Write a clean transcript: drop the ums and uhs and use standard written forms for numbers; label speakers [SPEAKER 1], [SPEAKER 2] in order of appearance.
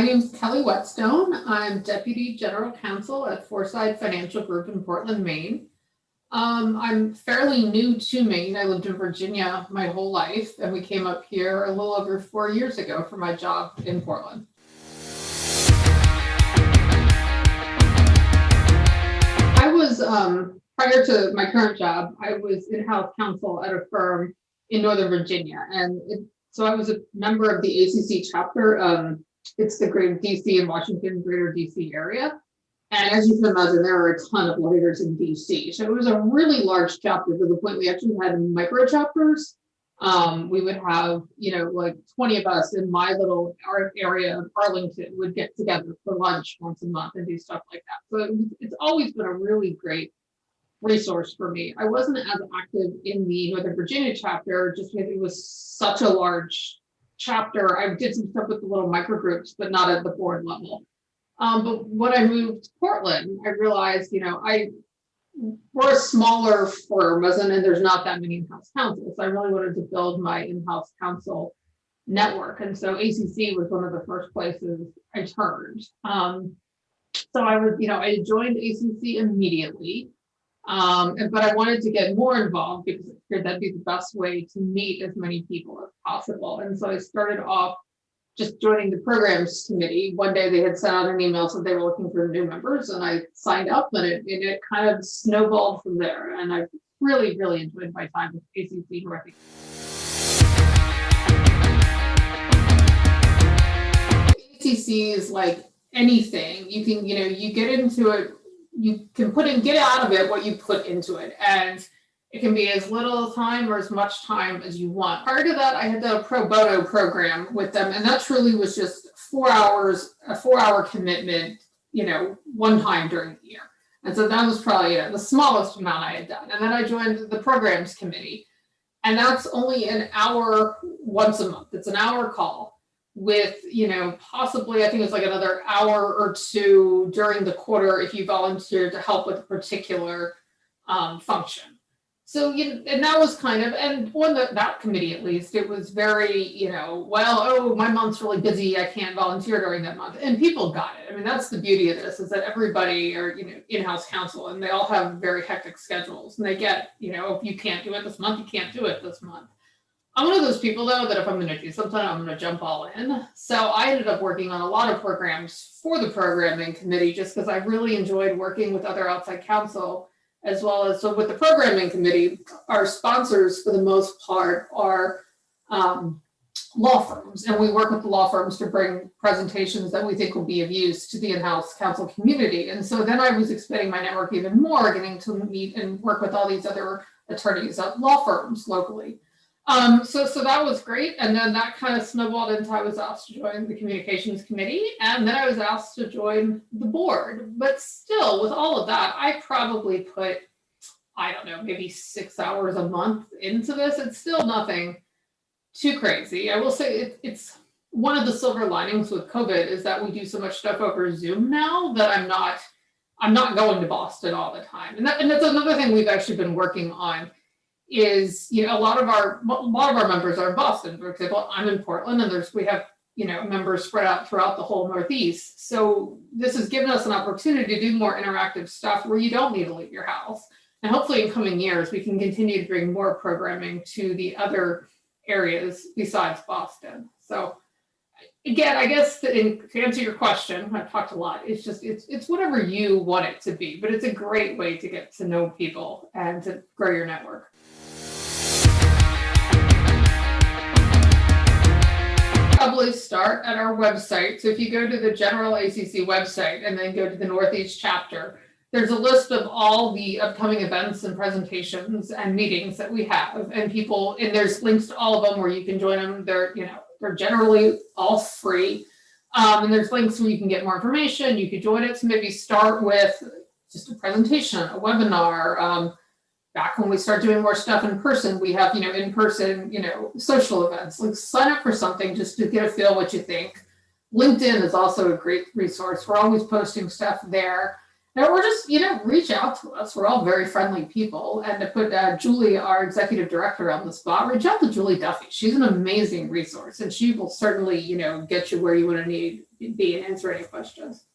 [SPEAKER 1] My name is Kelly Whetstone. I'm Deputy General Counsel at Foreside Financial Group in Portland, Maine. I'm fairly new to Maine. I lived in Virginia my whole life, and we came up here a little over 4 years ago for my job in Portland. I was, prior to my current job, I was in-house counsel at a firm in Northern Virginia. So I was a member of the ACC chapter. It's the greater DC and Washington, greater DC area. And as you can imagine, there are a ton of lawyers in DC. So it was a really large chapter to the point we actually had micro chapters. We would have, like 20 of us in my little area of Arlington would get together for lunch once a month and do stuff like that. So it's always been a really great resource for me. I wasn't as active in the Northern Virginia chapter just because it was such a large chapter. I did some stuff with the little micro groups, but not at the board level. But when I moved to Portland, I realized, we're a smaller firm, and there's not that many in-house counsels. So I really wanted to build my in-house counsel network. And so ACC was one of the first places I turned. So I joined ACC immediately. But I wanted to get more involved because I figured that'd be the best way to meet as many people as possible. And so I started off just joining the programs committee. One day they had sent out an email so they were looking for new members, and I signed up, and it kind of snowballed from there. And I really, really enjoyed my time with ACC-Northeast. ACC is like anything. You can, you get into it. You can get out of it what you put into it, and it can be as little time or as much time as you want. Prior to that, I had the pro bono program with them, and that truly was just 4 hours, a 4-hour commitment, one time during the year. And so that was probably the smallest amount I had done. And then I joined the programs committee, and that's only an hour once a month. It's an hour call with, possibly, I think it's like another hour or two during the quarter if you volunteer to help with a particular function. So, and that was and on that committee, at least, it was very, my month's really busy, I can't volunteer during that month. And people got it. I mean, that's the beauty of this, is that everybody are, in-house counsel, and they all have very hectic schedules, and they get, if you can't do it this month, you can't do it this month. I'm one of those people, though, that if I'm going to do something, I'm going to jump all in. So I ended up working on a lot of programs for the programming committee just because I really enjoyed working with other outside counsel, as well as, so with the programming committee, our sponsors, for the most part, are law firms. And we work with the law firms to bring presentations that we think will be of use to the in-house counsel community. And so then I was expanding my network even more, getting to meet and work with all these other attorneys at law firms locally. So that was great. And then that kind of snowballed into I was asked to join the communications committee, and then I was asked to join the board. But still, with all of that, I probably put, I don't know, maybe 6 hours a month into this. It's still nothing too crazy. I will say it's one of the silver linings with COVID is that we do so much stuff over Zoom now that I'm not going to Boston all the time. And that's another thing we've actually been working on. Is a lot of our members are in Boston. For example, I'm in Portland, and we have members spread out throughout the whole Northeast. So this has given us an opportunity to do more interactive stuff where you don't need to leave your house. And hopefully in coming years we can continue to bring more programming to the other areas besides Boston. So again, I guess to answer your question, I've talked a lot. It's just it's whatever you want it to be, but it's a great way to get to know people and to grow your network. Probably start at our website. So if you go to the General ACC website and then go to the Northeast chapter, there's a list of all the upcoming events and presentations and meetings that we have, and there's links to all of them where you can join them. They're generally all free. And there's links where you can get more information. You could join it. So maybe start with just a presentation, a webinar. Back when we start doing more stuff in person, we have, in-person, social events. Like sign up for something just to get a feel what you think. LinkedIn is also a great resource. We're always posting stuff there. or just, reach out to us. We're all very friendly people. And to put Julie, our executive director, on the spot, reach out to Julie Duffy. She's an amazing resource, and she will certainly, get you where you want to be and answer any questions.